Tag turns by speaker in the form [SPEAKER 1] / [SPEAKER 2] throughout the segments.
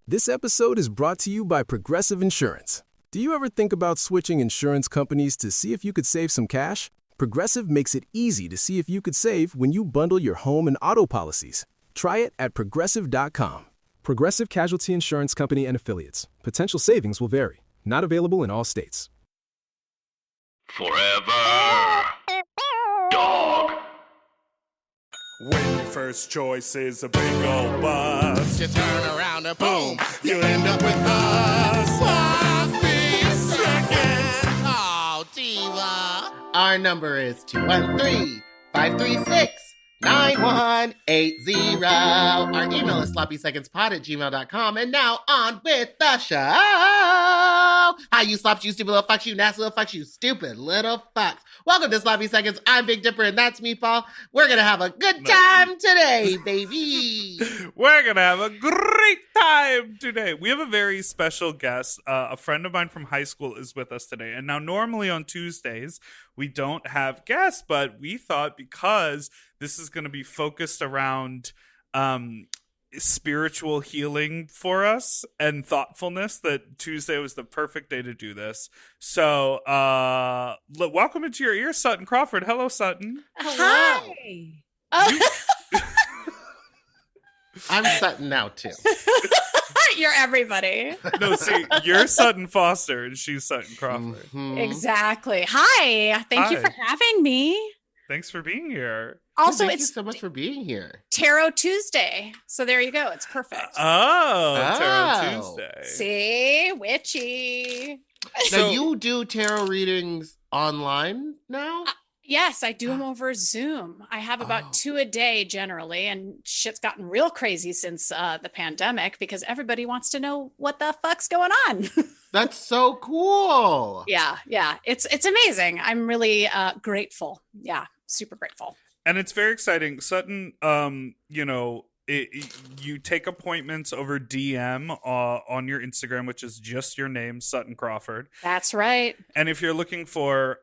[SPEAKER 1] This episode is brought to you by Progressive Insurance. Do you ever think about switching insurance companies to see if you could save some cash? Progressive makes it easy to see if you could save when you bundle your home and auto policies. Try it at progressive.com. Progressive Casualty Insurance Company and Affiliates. Potential savings will vary. Not available in all states.
[SPEAKER 2] Forever. Dog.
[SPEAKER 3] When your first choice is a big old bus,
[SPEAKER 4] you turn around and boom, you end up with a sloppy seconds. Oh, diva. Our number is 213-536-9180. Our email is sloppysecondspod@gmail.com. And now on with the show. Hi, you slops, you stupid little fucks, you nasty little fucks, you stupid little fucks. Welcome to Sloppy Seconds. I'm Big Dipper and that's Meatball. We're going to have a good time today, baby.
[SPEAKER 3] we're going to have a great time today. We have a very special guest. A friend of mine from high school is with us today. And now normally on Tuesdays, we don't have guests, but we thought because this is going to be focused around spiritual healing for us and thoughtfulness, that Tuesday was the perfect day to do this. So welcome into your ears, Sutton Crawford. Hello, Sutton.
[SPEAKER 5] Hello.
[SPEAKER 6] Hi.
[SPEAKER 4] I'm Sutton now too.
[SPEAKER 6] You're everybody.
[SPEAKER 3] No, see, you're Sutton Foster and she's Sutton Crawford.
[SPEAKER 4] Mm-hmm.
[SPEAKER 6] Exactly. Hi. Thank you for having me.
[SPEAKER 3] Thanks for being here.
[SPEAKER 6] Also,
[SPEAKER 4] Thank you
[SPEAKER 6] it's
[SPEAKER 4] so much for being here.
[SPEAKER 6] Tarot Tuesday. So there you go. It's perfect.
[SPEAKER 3] Tarot Tuesday.
[SPEAKER 6] See? Witchy.
[SPEAKER 4] Now, you do tarot readings online now?
[SPEAKER 6] Yes, I do them over Zoom. I have about 2 a day generally, and shit's gotten real crazy since the pandemic because everybody wants to know what the fuck's going on.
[SPEAKER 4] That's so cool.
[SPEAKER 6] Yeah. It's amazing. I'm really grateful. Yeah, super grateful.
[SPEAKER 3] And it's very exciting. Sutton, you take appointments over DM on your Instagram, which is just your name, Sutton Crawford.
[SPEAKER 6] That's right.
[SPEAKER 3] And if you're looking for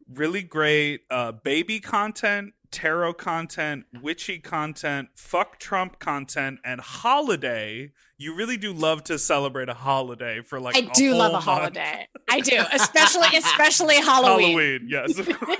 [SPEAKER 3] really great baby content, tarot content, witchy content, fuck Trump content, and holiday, you really do love to celebrate a holiday for like
[SPEAKER 6] I do love a holiday. I do, especially Halloween.
[SPEAKER 3] Halloween, yes, of course.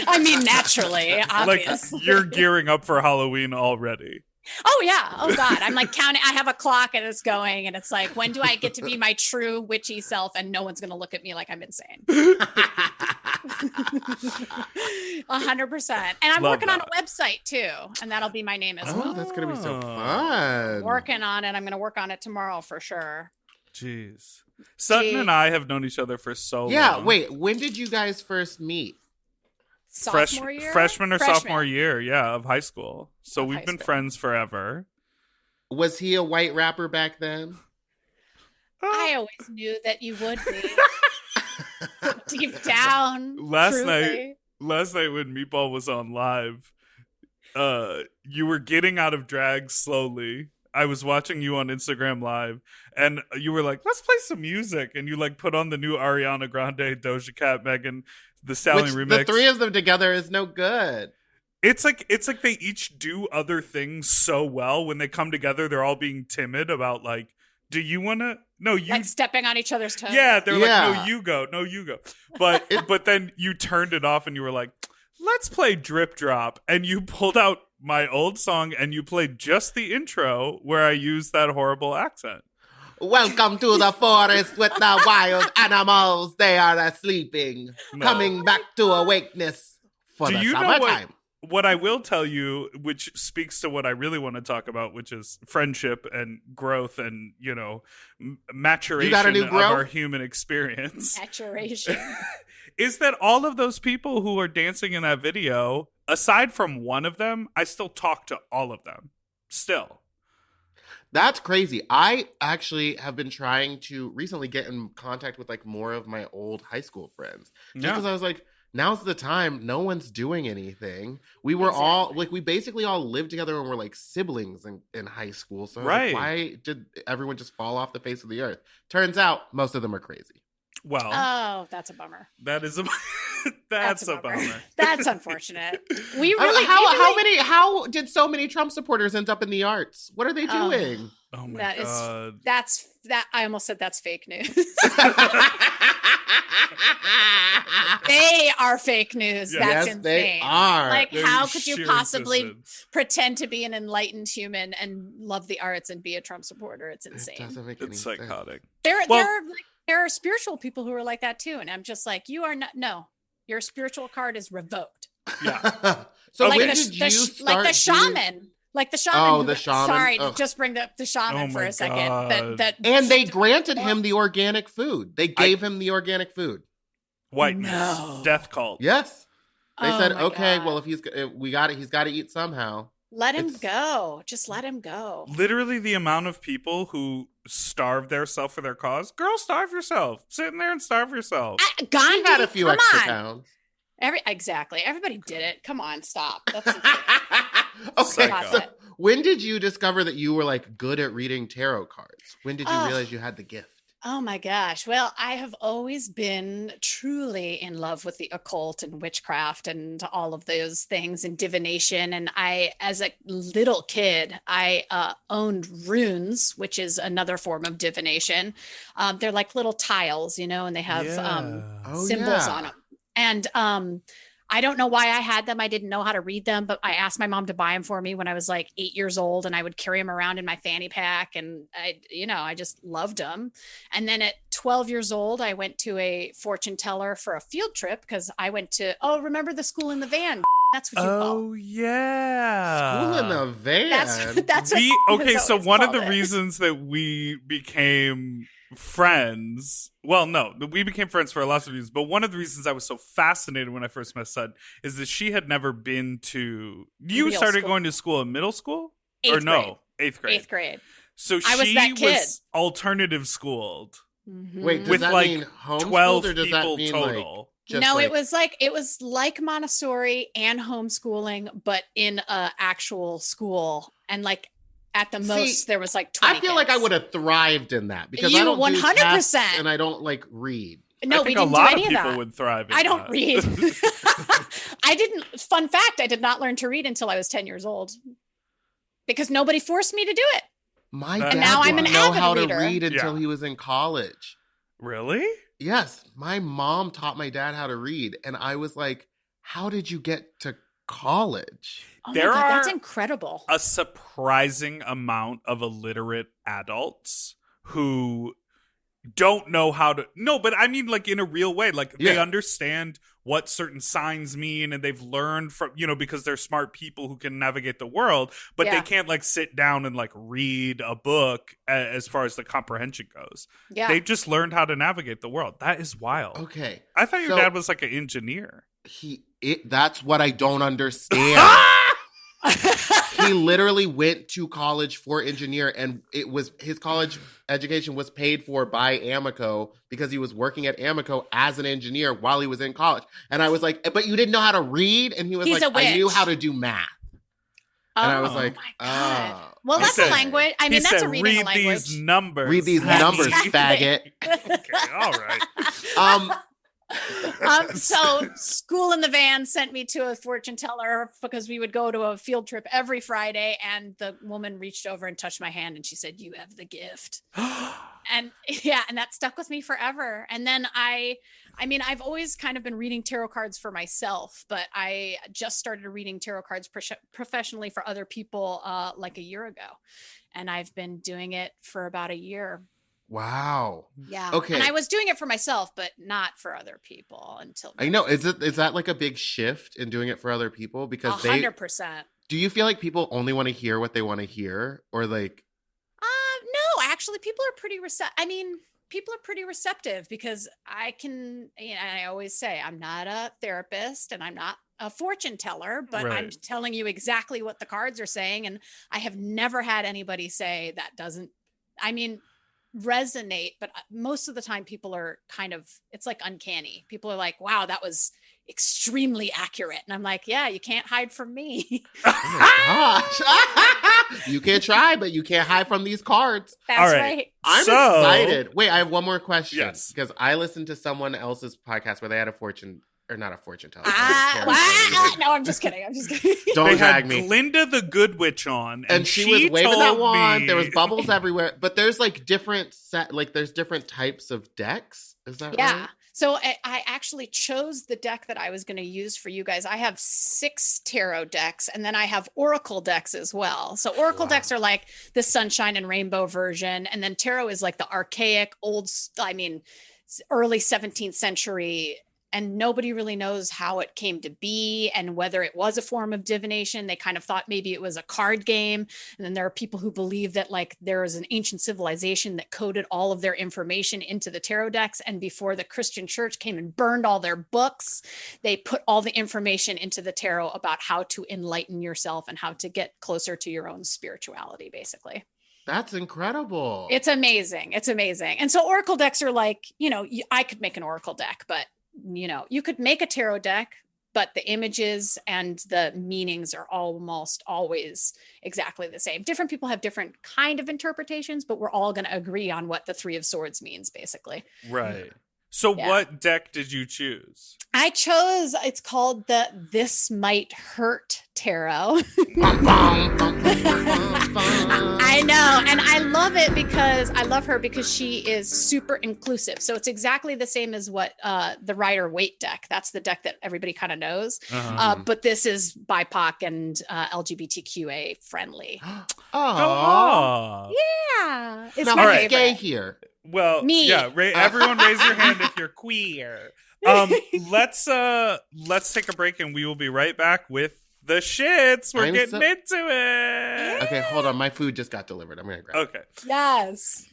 [SPEAKER 6] I mean, naturally, obvious.
[SPEAKER 3] Like you're gearing up for Halloween already.
[SPEAKER 6] Oh yeah. Oh God. I'm like counting. I have a clock and it's going and it's like, when do I get to be my true witchy self and no one's going to look at me like I'm insane? 100%. And I'm working on a website too. And that'll be my name as well.
[SPEAKER 4] Oh, that's going to be so fun.
[SPEAKER 6] Working on it. I'm going to work on it tomorrow for sure.
[SPEAKER 3] Jeez. Sutton and I have known each other for so long.
[SPEAKER 4] Yeah. Wait, when did you guys first meet?
[SPEAKER 6] Sophomore year?
[SPEAKER 3] Freshman or sophomore year, of high school. So we've been friends forever.
[SPEAKER 4] Was he a white rapper back then?
[SPEAKER 6] I always knew that you would be. Deep down.
[SPEAKER 3] Last night when Meatball was on live, you were getting out of drag slowly. I was watching you on Instagram Live, and you were like, let's play some music. And you like put on the new Ariana Grande, Doja Cat, Megan, the Stallion remix.
[SPEAKER 4] The three of them together is no good.
[SPEAKER 3] It's like they each do other things so well. When they come together, they're all being timid about like, do you want to? No, you
[SPEAKER 6] like stepping on each other's toes.
[SPEAKER 3] Yeah, they're like, no, you go. But then you turned it off and you were like, let's play Drip Drop. And you pulled out my old song and you played just the intro where I used that horrible accent.
[SPEAKER 4] Welcome to the forest with the wild animals. They are sleeping, coming back to awakeness for the summertime.
[SPEAKER 3] What I will tell you, which speaks to what I really want to talk about, which is friendship and growth and, maturation of our human experience.
[SPEAKER 6] Maturation.
[SPEAKER 3] Is that all of those people who are dancing in that video, aside from one of them, I still talk to all of them. Still.
[SPEAKER 4] That's crazy. I actually have been trying to recently get in contact with like more of my old high school friends. Just because I was like, now's the time. No one's doing anything. We were all like, we basically all lived together and were like siblings in high school. So like, why did everyone just fall off the face of the earth? Turns out most of them are crazy.
[SPEAKER 3] Well,
[SPEAKER 6] Oh, that's a bummer.
[SPEAKER 3] that is a that's a bummer.
[SPEAKER 6] That's unfortunate. We really
[SPEAKER 4] How did so many Trump supporters end up in the arts? What are they doing?
[SPEAKER 3] Oh my
[SPEAKER 6] that
[SPEAKER 3] god.
[SPEAKER 6] that's I almost said that's fake news. They are fake news.
[SPEAKER 3] Yeah.
[SPEAKER 6] That's
[SPEAKER 4] Yes,
[SPEAKER 6] insane.
[SPEAKER 4] they are.
[SPEAKER 6] Like,
[SPEAKER 3] Their
[SPEAKER 6] how could you
[SPEAKER 3] sheer
[SPEAKER 6] possibly
[SPEAKER 3] existence.
[SPEAKER 6] pretend to be an enlightened human and love the arts and be a Trump supporter? It's
[SPEAKER 4] It
[SPEAKER 6] insane.
[SPEAKER 4] doesn't make any
[SPEAKER 3] It's
[SPEAKER 4] sense.
[SPEAKER 3] psychotic.
[SPEAKER 6] There
[SPEAKER 3] Well-
[SPEAKER 6] are spiritual people who are like that too, and I'm just like, you are not. No, your spiritual card is revoked.
[SPEAKER 3] Yeah.
[SPEAKER 4] So
[SPEAKER 6] like
[SPEAKER 4] when
[SPEAKER 6] the,
[SPEAKER 4] did
[SPEAKER 6] the,
[SPEAKER 4] you
[SPEAKER 6] sh-
[SPEAKER 4] start
[SPEAKER 6] like the
[SPEAKER 4] doing-
[SPEAKER 6] shaman. Like the shaman.
[SPEAKER 4] Oh,
[SPEAKER 6] who-
[SPEAKER 4] the shaman.
[SPEAKER 6] Sorry,
[SPEAKER 4] Ugh.
[SPEAKER 6] just bring up the shaman
[SPEAKER 3] Oh
[SPEAKER 6] for
[SPEAKER 3] my
[SPEAKER 6] a second.
[SPEAKER 3] God.
[SPEAKER 6] That
[SPEAKER 4] And they granted him the organic food. They gave him the organic food.
[SPEAKER 3] Whiteness.
[SPEAKER 6] No.
[SPEAKER 3] Death cult.
[SPEAKER 4] Yes. They
[SPEAKER 6] Oh
[SPEAKER 4] said,
[SPEAKER 6] my
[SPEAKER 4] okay,
[SPEAKER 6] God.
[SPEAKER 4] well, if he's got to eat somehow.
[SPEAKER 6] Let him
[SPEAKER 4] It's-
[SPEAKER 6] go. Just let him go.
[SPEAKER 3] Literally the amount of people who starve themselves for their cause. Girl, starve yourself. Sit in there and starve yourself.
[SPEAKER 6] Gandhi
[SPEAKER 4] He had a few
[SPEAKER 6] come
[SPEAKER 4] extra
[SPEAKER 6] on.
[SPEAKER 4] pounds.
[SPEAKER 6] Exactly. Everybody did it. Come on, stop. That's
[SPEAKER 4] Okay.
[SPEAKER 6] Stop
[SPEAKER 4] So
[SPEAKER 6] it.
[SPEAKER 4] when did you discover that you were like good at reading tarot cards? When did you
[SPEAKER 6] Oh.
[SPEAKER 4] realize you had the gift?
[SPEAKER 6] Oh my gosh. Well, I have always been truly in love with the occult and witchcraft and all of those things and divination. And as a little kid, I owned runes, which is another form of divination. They're like little tiles, and they have symbols on them. And I don't know why I had them. I didn't know how to read them, but I asked my mom to buy them for me when I was like 8 years old, and I would carry them around in my fanny pack. And I just loved them. And then at 12 years old, I went to a fortune teller for a field trip because I went to, remember the school in the van? That's what you call
[SPEAKER 3] Oh yeah.
[SPEAKER 4] School in the van.
[SPEAKER 6] That's
[SPEAKER 3] So one of the
[SPEAKER 6] reasons.
[SPEAKER 3] reasons that we became friends, well, no, we became friends for lots of reasons, but one of the reasons I was so fascinated when I first met Sutton is that she had never been to, you
[SPEAKER 6] Real
[SPEAKER 3] started
[SPEAKER 6] school.
[SPEAKER 3] going to school in middle school?
[SPEAKER 6] Eighth
[SPEAKER 3] or no,
[SPEAKER 6] grade.
[SPEAKER 3] eighth grade.
[SPEAKER 6] Eighth grade.
[SPEAKER 3] So
[SPEAKER 6] I was
[SPEAKER 3] she
[SPEAKER 6] that kid.
[SPEAKER 3] was alternative schooled
[SPEAKER 6] Mhm.
[SPEAKER 4] Wait, does
[SPEAKER 3] with
[SPEAKER 4] that
[SPEAKER 3] like
[SPEAKER 4] mean homeschooled
[SPEAKER 3] 12
[SPEAKER 4] or does that
[SPEAKER 3] people
[SPEAKER 4] mean
[SPEAKER 3] total.
[SPEAKER 4] just
[SPEAKER 6] No,
[SPEAKER 4] like-
[SPEAKER 6] it was like Montessori and homeschooling, but in a actual school, and like at the most there was like 20
[SPEAKER 4] I feel like I
[SPEAKER 6] kids.
[SPEAKER 4] would have thrived in that because
[SPEAKER 6] You
[SPEAKER 4] I don't
[SPEAKER 6] 100%.
[SPEAKER 4] do tests and I don't like read.
[SPEAKER 6] No,
[SPEAKER 3] I
[SPEAKER 6] we
[SPEAKER 3] think a
[SPEAKER 6] didn't
[SPEAKER 3] lot
[SPEAKER 6] do any
[SPEAKER 3] of
[SPEAKER 6] of
[SPEAKER 3] people
[SPEAKER 6] that.
[SPEAKER 3] would thrive in
[SPEAKER 6] I don't
[SPEAKER 3] that.
[SPEAKER 6] read. I didn't. Fun fact: I did not learn to read until I was 10 years old because nobody forced me to do it.
[SPEAKER 4] My
[SPEAKER 3] And
[SPEAKER 4] dad
[SPEAKER 6] now I'm
[SPEAKER 4] didn't
[SPEAKER 6] an
[SPEAKER 4] know
[SPEAKER 6] avid
[SPEAKER 4] how
[SPEAKER 6] reader.
[SPEAKER 4] to read until
[SPEAKER 3] Yeah.
[SPEAKER 4] he was in college.
[SPEAKER 3] Really?
[SPEAKER 4] Yes, my mom taught my dad how to read, and I was like, "How did you get to college?"
[SPEAKER 6] Oh
[SPEAKER 3] There
[SPEAKER 6] my God, that's
[SPEAKER 3] are
[SPEAKER 6] incredible.
[SPEAKER 3] A surprising amount of illiterate adults who don't know how to, no, but I mean like in a real way, like they
[SPEAKER 4] Yeah.
[SPEAKER 3] understand what certain signs mean and they've learned from, because they're smart people who can navigate the world, but they
[SPEAKER 6] Yeah.
[SPEAKER 3] can't like sit down and like read a book as far as the comprehension goes.
[SPEAKER 6] Yeah.
[SPEAKER 3] They just learned how to navigate the world. That is wild.
[SPEAKER 4] Okay,
[SPEAKER 3] I thought your
[SPEAKER 4] So-
[SPEAKER 3] dad was like an engineer.
[SPEAKER 4] that's what I don't understand. He literally went to college for engineer, and his college education was paid for by Amoco because he was working at Amoco as an engineer while he was in college. And I was like, "But you didn't know how to read?" And he was
[SPEAKER 6] He's
[SPEAKER 4] like,
[SPEAKER 6] a
[SPEAKER 4] "I knew
[SPEAKER 6] witch.
[SPEAKER 4] how to do math." And I was
[SPEAKER 6] Oh
[SPEAKER 4] like,
[SPEAKER 6] my God.
[SPEAKER 4] "Oh."
[SPEAKER 6] Well,
[SPEAKER 3] He
[SPEAKER 6] that's
[SPEAKER 3] said-
[SPEAKER 6] a language. I
[SPEAKER 3] He
[SPEAKER 6] mean, that's
[SPEAKER 3] said,
[SPEAKER 6] a reading
[SPEAKER 3] read
[SPEAKER 6] language.
[SPEAKER 3] these numbers.
[SPEAKER 4] Read these
[SPEAKER 6] Yeah,
[SPEAKER 4] numbers,
[SPEAKER 6] exactly.
[SPEAKER 4] faggot.
[SPEAKER 3] Okay, all right.
[SPEAKER 4] Um,
[SPEAKER 6] So school in the van sent me to a fortune teller because we would go to a field trip every Friday, and the woman reached over and touched my hand and she said, "You have the gift." And and that stuck with me forever. And then I've always kind of been reading tarot cards for myself, but I just started reading tarot cards professionally for other people like a year ago. And I've been doing it for about a year.
[SPEAKER 4] wow.
[SPEAKER 6] Yeah.
[SPEAKER 4] Okay.
[SPEAKER 6] And I was doing it for myself, but not for other people until
[SPEAKER 4] I know. Is that like a big shift in doing it for other people? Because
[SPEAKER 6] 100%.
[SPEAKER 4] do you feel like people only want to hear what they want to hear, or like?
[SPEAKER 6] No, actually, people are pretty people are pretty receptive because I can, I always say I'm not a therapist and I'm not a fortune teller, but I'm
[SPEAKER 3] Right.
[SPEAKER 6] telling you exactly what the cards are saying. And I have never had anybody say that doesn't, resonate, but most of the time people are it's like uncanny. People are like, "Wow, that was extremely accurate." And I'm like, "Yeah, you can't hide from me."
[SPEAKER 4] Oh my gosh. You can try, but you can't hide from these cards.
[SPEAKER 6] That's
[SPEAKER 3] All right.
[SPEAKER 6] right.
[SPEAKER 4] I'm excited. Wait, I have one more question.
[SPEAKER 3] Yes.
[SPEAKER 4] Because I listened to someone else's podcast where they had a fortune, or not a fortune teller.
[SPEAKER 6] No, I'm just kidding.
[SPEAKER 4] Don't
[SPEAKER 3] They
[SPEAKER 4] drag
[SPEAKER 3] had
[SPEAKER 4] me.
[SPEAKER 3] Glinda the Good Witch on,
[SPEAKER 4] And she was waving that
[SPEAKER 3] told
[SPEAKER 4] wand.
[SPEAKER 3] me-
[SPEAKER 4] There was bubbles everywhere. But there's like different there's different types of decks. Is that
[SPEAKER 6] Yeah.
[SPEAKER 4] right?
[SPEAKER 6] So I actually chose the deck that I was going to use for you guys. I have 6 tarot decks, and then I have oracle decks as well. So oracle decks are like the sunshine and rainbow version, and then tarot is like the archaic early 17th century, and nobody really knows how it came to be and whether it was a form of divination. They kind of thought maybe it was a card game. And then there are people who believe that like there is an ancient civilization that coded all of their information into the tarot decks. And before the Christian church came and burned all their books, they put all the information into the tarot about how to enlighten yourself and how to get closer to your own spirituality, basically.
[SPEAKER 4] That's incredible.
[SPEAKER 6] It's amazing. It's amazing. And so oracle decks are like, I could make an oracle deck, but you could make a tarot deck, but the images and the meanings are almost always exactly the same. Different people have different kind of interpretations, but we're all going to agree on what the 3 of Swords means, basically.
[SPEAKER 3] Right. So
[SPEAKER 6] Yeah.
[SPEAKER 3] what deck did you choose?
[SPEAKER 6] I chose, it's called the This Might Hurt Tarot. I know. And I love it because I love her because she is super inclusive. So it's exactly the same as what the Rider Waite deck. That's the deck that everybody kind of knows. But this is BIPOC and LGBTQA friendly.
[SPEAKER 4] Oh.
[SPEAKER 6] Yeah. It's
[SPEAKER 4] Now,
[SPEAKER 6] my
[SPEAKER 4] who's
[SPEAKER 6] favorite.
[SPEAKER 4] gay here?
[SPEAKER 3] Well,
[SPEAKER 6] Me.
[SPEAKER 3] yeah, everyone raise your hand if you're queer. Let's take a break and we will be right back with the shits. We're getting into it.
[SPEAKER 4] Okay, hold on. My food just got delivered. I'm going to grab it.
[SPEAKER 3] Okay.
[SPEAKER 6] Yes.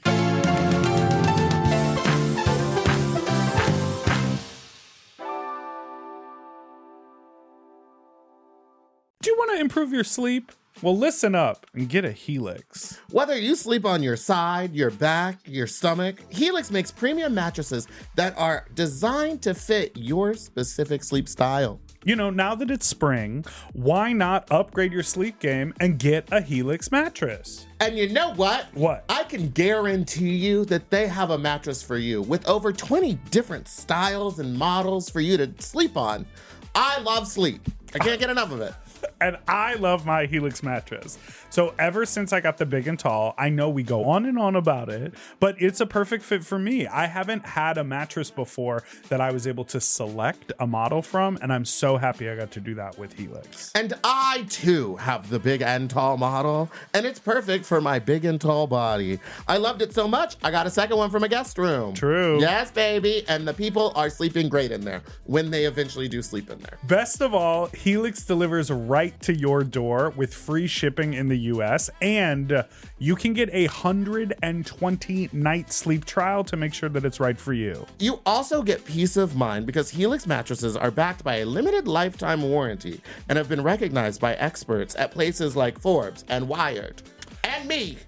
[SPEAKER 5] Do you want to improve your sleep? Well, listen up and get a Helix.
[SPEAKER 4] Whether you sleep on your side, your back, your stomach, Helix makes premium mattresses that are designed to fit your specific sleep style.
[SPEAKER 5] Now that it's spring, why not upgrade your sleep game and get a Helix mattress?
[SPEAKER 4] And you know what?
[SPEAKER 5] What?
[SPEAKER 4] I can guarantee you that they have a mattress for you with over 20 different styles and models for you to sleep on. I love sleep. I can't get enough of it.
[SPEAKER 5] And I love my Helix mattress. So ever since I got the big and tall, I know we go on and on about it, but it's a perfect fit for me. I haven't had a mattress before that I was able to select a model from, and I'm so happy I got to do that with Helix.
[SPEAKER 4] And I too have the big and tall model, and it's perfect for my big and tall body. I loved it so much, I got a second one from a guest room.
[SPEAKER 5] True.
[SPEAKER 4] Yes, baby. And the people are sleeping great in there when they eventually do sleep in there.
[SPEAKER 5] Best of all, Helix delivers right to your door with free shipping in the US, and you can get 120-night sleep trial to make sure that it's right for you.
[SPEAKER 4] You also get peace of mind because Helix mattresses are backed by a limited lifetime warranty and have been recognized by experts at places like Forbes and Wired. And me.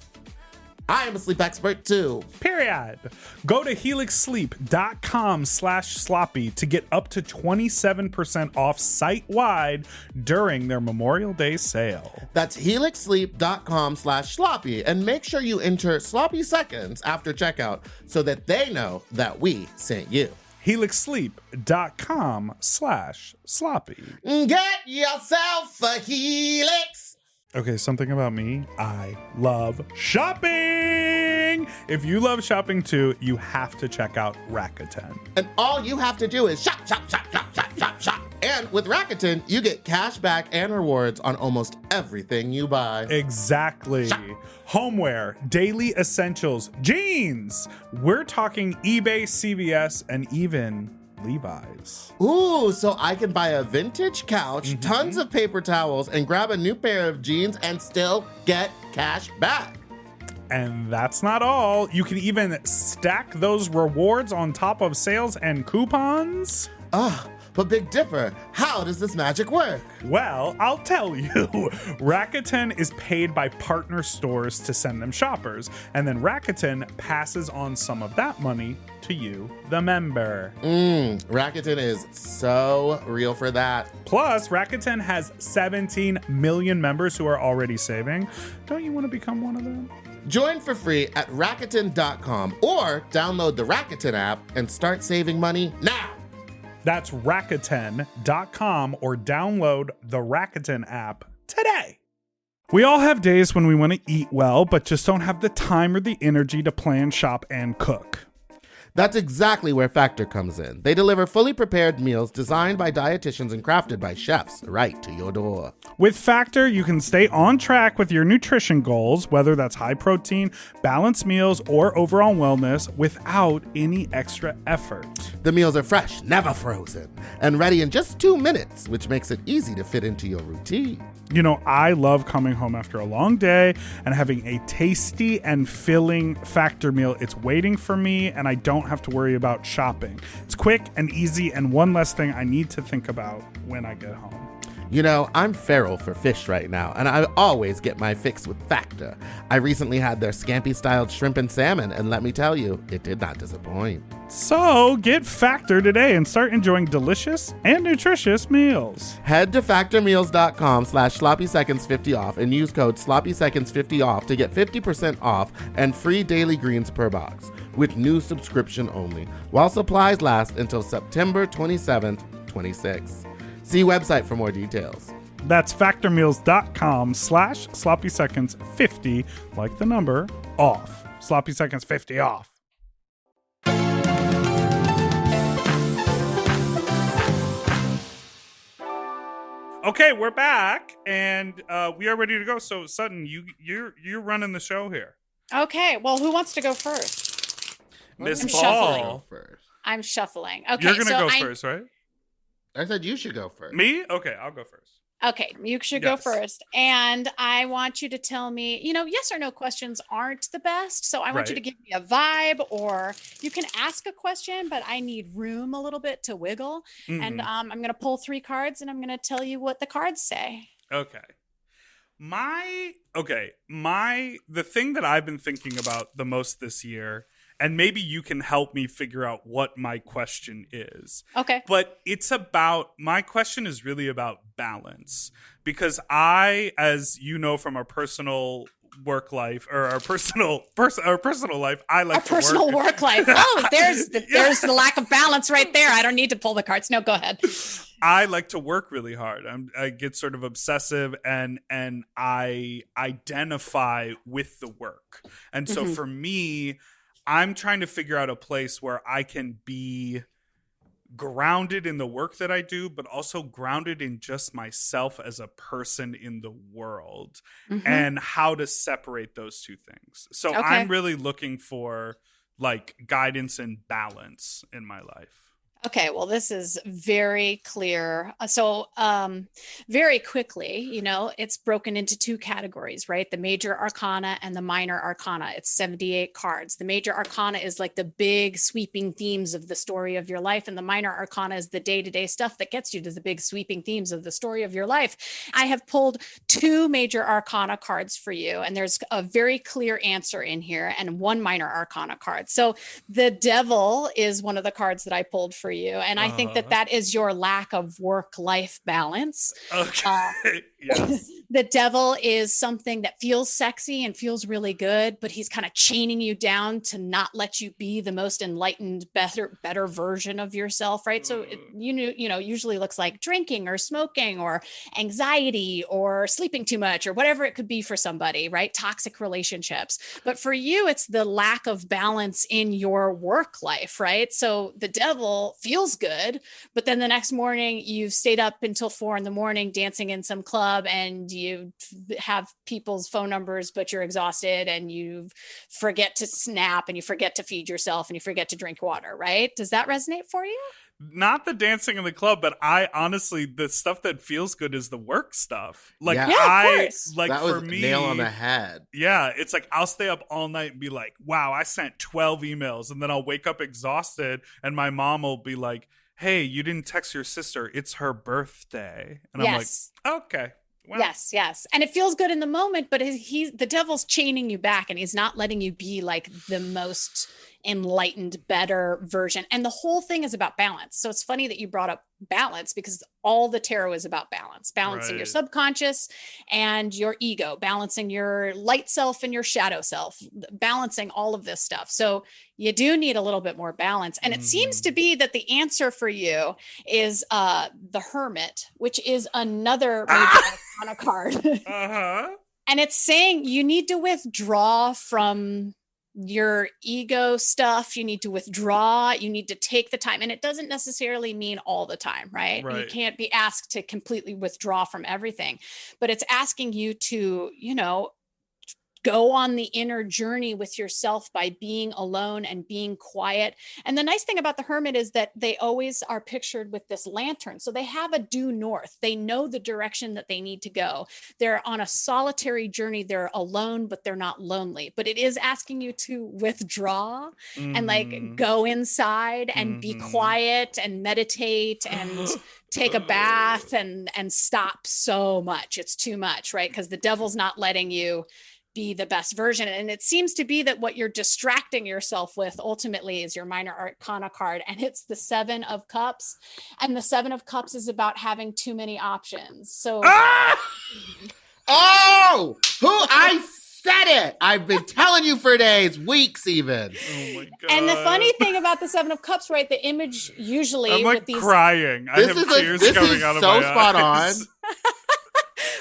[SPEAKER 4] I am a sleep expert too.
[SPEAKER 5] Period. Go to helixsleep.com/sloppy to get up to 27% off site-wide during their Memorial Day sale.
[SPEAKER 4] That's helixsleep.com/sloppy, and make sure you enter sloppy seconds after checkout so that they know that we sent you.
[SPEAKER 5] helixsleep.com/sloppy.
[SPEAKER 4] Get yourself a Helix.
[SPEAKER 5] Okay, something about me. I love shopping. If you love shopping too, you have to check out Rakuten.
[SPEAKER 4] And all you have to do is shop, shop, shop, shop, shop, shop, shop. And with Rakuten, you get cash back and rewards on almost everything you buy.
[SPEAKER 5] Exactly. Homeware, daily essentials, jeans. We're talking eBay, CVS, and even Levi's.
[SPEAKER 4] Ooh, so I can buy a vintage couch, tons of paper towels, and grab a new pair of jeans and still get cash back.
[SPEAKER 5] And that's not all. You can even stack those rewards on top of sales and coupons.
[SPEAKER 4] But Big Dipper, how does this magic work?
[SPEAKER 5] Well, I'll tell you. Rakuten is paid by partner stores to send them shoppers, and then Rakuten passes on some of that money to you, the member.
[SPEAKER 4] Rakuten is so real for that.
[SPEAKER 5] Plus, Rakuten has 17 million members who are already saving. Don't you want to become one of them?
[SPEAKER 4] Join for free at Rakuten.com or download the Rakuten app and start saving money now.
[SPEAKER 5] That's Rakuten.com or download the Rakuten app today. We all have days when we want to eat well, but just don't have the time or the energy to plan, shop, and cook.
[SPEAKER 4] That's exactly where Factor comes in. They deliver fully prepared meals designed by dietitians and crafted by chefs right to your door.
[SPEAKER 5] With Factor, you can stay on track with your nutrition goals, whether that's high protein, balanced meals, or overall wellness, without any extra effort.
[SPEAKER 4] The meals are fresh, never frozen, and ready in just 2 minutes, which makes it easy to fit into your routine.
[SPEAKER 5] You know, I love coming home after a long day and having a tasty and filling Factor meal. It's waiting for me, and I don't have to worry about shopping. It's quick and easy, and one less thing I need to think about when I get home.
[SPEAKER 4] You know, I'm feral for fish right now, and I always get my fix with Factor. I recently had their scampi-styled shrimp and salmon, and let me tell you, it did not disappoint.
[SPEAKER 5] So get Factor today and start enjoying delicious and nutritious meals.
[SPEAKER 4] Head to factormeals.com/sloppyseconds50 off and use code sloppyseconds50 off to get 50% off and free daily greens per box with new subscription only, while supplies last until September 27th, 26. See website for more details.
[SPEAKER 5] That's factormeals.com/sloppyseconds50, like the number, off. Sloppy Seconds 50 off. Okay, we're back, and we are ready to go. So, Sutton, you're running the show here.
[SPEAKER 6] Okay, well, who wants to go first?
[SPEAKER 3] Miss
[SPEAKER 6] I'm
[SPEAKER 3] Ball.
[SPEAKER 6] I'm shuffling. Okay,
[SPEAKER 3] You're going to go first, right?
[SPEAKER 4] I said you should go first.
[SPEAKER 3] Me? Okay, I'll go first.
[SPEAKER 6] Okay, you should go first. And I want you to tell me, yes or no questions aren't the best. So I want you to give me a vibe, or you can ask a question, but I need room a little bit to wiggle. Mm-hmm. And I'm going to pull 3 cards and I'm going to tell you what the cards say.
[SPEAKER 3] Okay. The thing that I've been thinking about the most this year, and maybe you can help me figure out what my question is.
[SPEAKER 6] Okay.
[SPEAKER 3] But my question is really about balance. Because I, as you know from our personal work life, or our personal life, I like to work. Our personal
[SPEAKER 6] work life. Oh, there's the lack of balance right there. I don't need to pull the cards. No, go ahead.
[SPEAKER 3] I like to work really hard. I get sort of obsessive, and I identify with the work. And so for me, I'm trying to figure out a place where I can be grounded in the work that I do, but also grounded in just myself as a person in the world, and how to separate those two things. So I'm really looking for guidance and balance in my life.
[SPEAKER 6] Okay, well, this is very clear. So very quickly, it's broken into 2 categories, right? The major arcana and the minor arcana. It's 78 cards. The major arcana is like the big sweeping themes of the story of your life. And the minor arcana is the day-to-day stuff that gets you to the big sweeping themes of the story of your life. I have pulled 2 major arcana cards for you, and there's a very clear answer in here, and 1 minor arcana card. So the devil is one of the cards that I pulled for you. And I think that is your lack of work-life balance.
[SPEAKER 3] Okay. Yes.
[SPEAKER 6] The devil is something that feels sexy and feels really good, but he's kind of chaining you down to not let you be the most enlightened, better version of yourself, right? So it, usually looks like drinking or smoking or anxiety or sleeping too much or whatever it could be for somebody, right? Toxic relationships. But for you, it's the lack of balance in your work life, right? So the devil feels good, but then the next morning you've stayed up until 4 a.m. dancing in some club, and you have people's phone numbers, but you're exhausted, and you forget to snap, and you forget to feed yourself, and you forget to drink water, right? Does that resonate for you?
[SPEAKER 3] Not the dancing in the club, but I honestly, the stuff that feels good is the work stuff. Like,
[SPEAKER 6] yeah, of course.
[SPEAKER 3] Like,
[SPEAKER 4] that
[SPEAKER 3] for
[SPEAKER 4] was
[SPEAKER 3] me,
[SPEAKER 4] nail on the head.
[SPEAKER 3] Yeah, it's like I'll stay up all night and be like, wow, I sent 12 emails, and then I'll wake up exhausted, and my mom will be like, hey, you didn't text your sister. It's her birthday. And
[SPEAKER 6] Yes.
[SPEAKER 3] I'm like, okay. Well,
[SPEAKER 6] Yes. And it feels good in the moment, but the devil's chaining you back and he's not letting you be like the most enlightened, better version. And the whole thing is about balance. So it's funny that you brought up balance because all the tarot is about balance, balancing your
[SPEAKER 3] Right.
[SPEAKER 6] subconscious and your ego, balancing your light self and your shadow self, balancing all of this stuff. So you do need a little bit more balance. And it seems to be that the answer for you is the Hermit, which is another major arcana card.
[SPEAKER 3] Uh-huh.
[SPEAKER 6] And it's saying you need to withdraw from your ego stuff. You need to withdraw. You need to take the time. And it doesn't necessarily mean all the time, right? You
[SPEAKER 3] Right.
[SPEAKER 6] can't be asked to completely withdraw from everything, but it's asking you to, go on the inner journey with yourself by being alone and being quiet. And the nice thing about the Hermit is that they always are pictured with this lantern. So they have a due north. They know the direction that they need to go. They're on a solitary journey. They're alone, but they're not lonely. But it is asking you to withdraw and like go inside and be quiet and meditate and take a bath and stop so much. It's too much, right? Because the devil's not letting you be the best version. And it seems to be that what you're distracting yourself with ultimately is your minor arcana card. And it's the 7 of Cups. And the 7 of Cups is about having too many options. So
[SPEAKER 4] Oh, I said it. I've been telling you for days, weeks even.
[SPEAKER 3] Oh my God.
[SPEAKER 6] and the funny thing about the 7 of Cups, right? The image usually
[SPEAKER 3] I'm like
[SPEAKER 6] with these
[SPEAKER 3] crying. I have tears
[SPEAKER 4] this
[SPEAKER 3] coming
[SPEAKER 4] is
[SPEAKER 3] out of
[SPEAKER 4] so
[SPEAKER 3] my
[SPEAKER 4] spot
[SPEAKER 3] eyes.
[SPEAKER 4] on.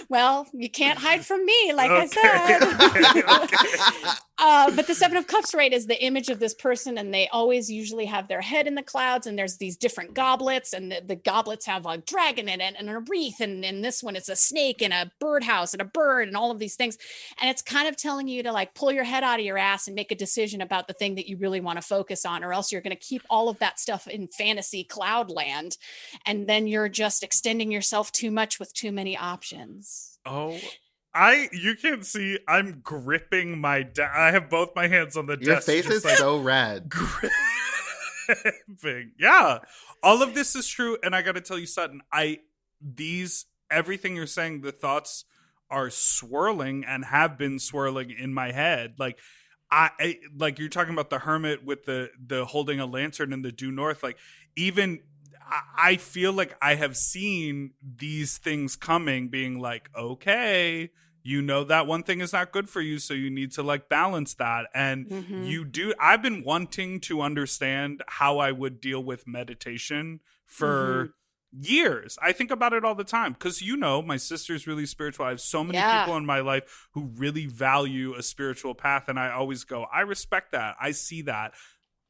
[SPEAKER 6] well, you can't hide from me, like I
[SPEAKER 3] Okay,
[SPEAKER 6] said.
[SPEAKER 3] okay.
[SPEAKER 6] But the 7 of Cups, right, is the image of this person, and they always usually have their head in the clouds, and there's these different goblets, and the goblets have a dragon in it, and a wreath, and in this one, it's a snake, and a birdhouse, and a bird, and all of these things. And it's kind of telling you to like pull your head out of your ass and make a decision about the thing that you really want to focus on, or else you're going to keep all of that stuff in fantasy cloud land, and then you're just extending yourself too much with too many options.
[SPEAKER 3] Oh, you can't see, I'm gripping my I have both my hands on the
[SPEAKER 4] Your
[SPEAKER 3] desk.
[SPEAKER 4] face
[SPEAKER 3] just
[SPEAKER 4] is
[SPEAKER 3] like
[SPEAKER 4] so red.
[SPEAKER 3] gripping. Yeah. All of this is true. And I got to tell you, Sutton, everything you're saying, the thoughts are swirling and have been swirling in my head. Like, I like you're talking about the Hermit with the holding a lantern in the due north. Like, even I feel like I have seen these things coming, being like, okay, you know that one thing is not good for you, so you need to like balance that. And you do. I've been wanting to understand how I would deal with meditation for years. I think about it all the time because, my sister's really spiritual. I have so many people in my life who really value a spiritual path. And I always go, I respect that. I see that.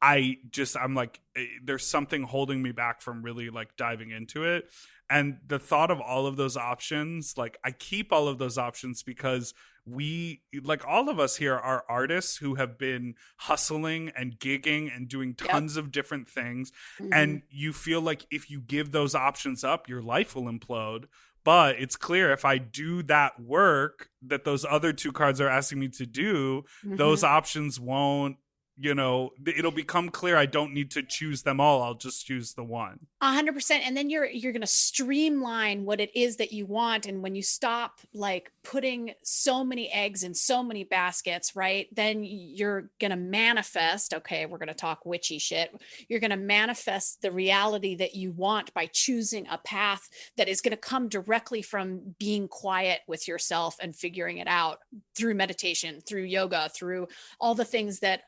[SPEAKER 3] I'm like, there's something holding me back from really like diving into it. And the thought of all of those options, like I keep all of those options because we, like all of us here, are artists who have been hustling and gigging and doing tons of different things. And you feel like if you give those options up, your life will implode. But it's clear if I do that work that those other 2 cards are asking me to do, those options won't, it'll become clear I don't need to choose them all. I'll just choose the one.
[SPEAKER 6] 100%. And then you're going to streamline what it is that you want. And when you stop like putting so many eggs in so many baskets, right, then you're going to manifest. Okay, we're going to talk witchy shit. You're going to manifest the reality that you want by choosing a path that is going to come directly from being quiet with yourself and figuring it out through meditation, through yoga, through all the things that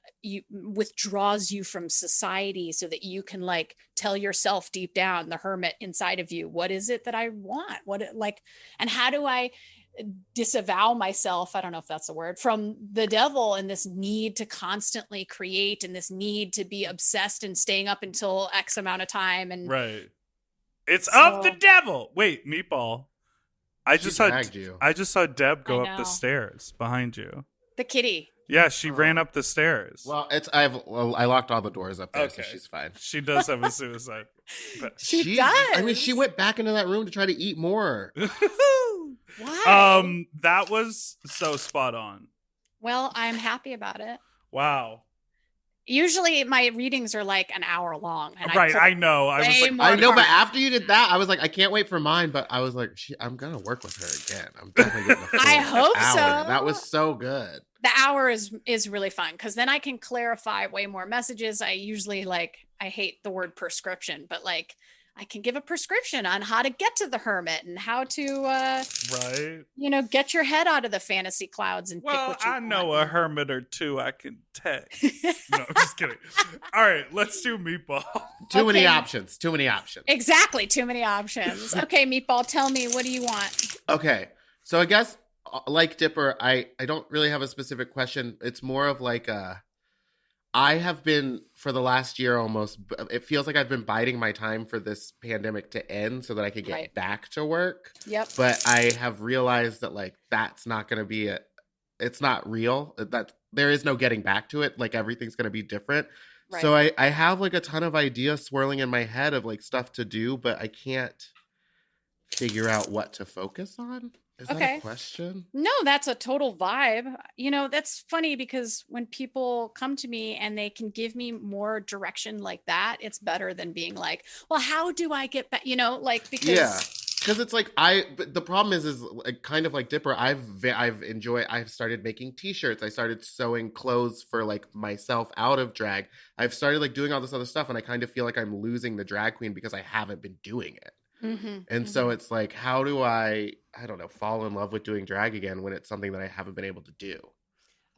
[SPEAKER 6] withdraws you from society, so that you can like tell yourself deep down, the Hermit inside of you, what is it that I want? And how do I disavow myself, I don't know if that's a word, from the devil and this need to constantly create and this need to be obsessed and staying up until X amount of time. And
[SPEAKER 3] right. It's of the devil. Wait, Meatball. I just saw Deb go up the stairs behind you.
[SPEAKER 6] The kitty.
[SPEAKER 3] Yeah, she ran up the stairs.
[SPEAKER 4] Well, I locked all the doors up there, so she's fine.
[SPEAKER 3] She does have a suicide. But
[SPEAKER 6] she does.
[SPEAKER 4] I mean, she went back into that room to try to eat more.
[SPEAKER 6] Why?
[SPEAKER 3] That was so spot on.
[SPEAKER 6] Well, I'm happy about it.
[SPEAKER 3] Wow.
[SPEAKER 6] Usually my readings are like an hour long. And
[SPEAKER 3] Right, I know. I was
[SPEAKER 6] way
[SPEAKER 3] like,
[SPEAKER 6] more
[SPEAKER 4] I know, but
[SPEAKER 6] cards.
[SPEAKER 4] after you did that, I was like, I can't wait for mine. But I was like, I'm gonna work with her again. I'm definitely getting the full
[SPEAKER 6] I hope
[SPEAKER 4] hour.
[SPEAKER 6] so.
[SPEAKER 4] That was so good.
[SPEAKER 6] The hour is really fun because then I can clarify way more messages. I usually I hate the word prescription, but like I can give a prescription on how to get to the hermit and how to
[SPEAKER 3] right.
[SPEAKER 6] get your head out of the fantasy clouds and pick
[SPEAKER 3] Well,
[SPEAKER 6] what you
[SPEAKER 3] I know
[SPEAKER 6] want.
[SPEAKER 3] a hermit or two I can text. No, I'm just kidding. All right, let's do Meatball.
[SPEAKER 4] Too many
[SPEAKER 6] Okay.
[SPEAKER 4] options. Too many options.
[SPEAKER 6] Exactly, too many options. Okay, Meatball, tell me, what do you want?
[SPEAKER 4] Okay, so I guess like Dipper, I don't really have a specific question. It's more of like I have been for the last year almost. It feels like I've been biding my time for this pandemic to end so that I could get
[SPEAKER 6] Right.
[SPEAKER 4] back to work.
[SPEAKER 6] Yep.
[SPEAKER 4] But I have realized that like that's not going to be it's not real. That there is no getting back to it. Like everything's going to be different.
[SPEAKER 6] Right.
[SPEAKER 4] So I have like a ton of ideas swirling in my head of like stuff to do, but I can't figure out what to focus on. Is that
[SPEAKER 6] Okay.
[SPEAKER 4] a question?
[SPEAKER 6] No, that's a total vibe. That's funny because when people come to me and they can give me more direction like that, it's better than being like, well, how do I get back? Because
[SPEAKER 4] Yeah. Because it's like but the problem is like, kind of like Dipper. I've started making T-shirts. I started sewing clothes for like myself out of drag. I've started like doing all this other stuff, and I kind of feel like I'm losing the drag queen because I haven't been doing it. And so it's like, how do I don't know, fall in love with doing drag again when it's something that I haven't been able to do?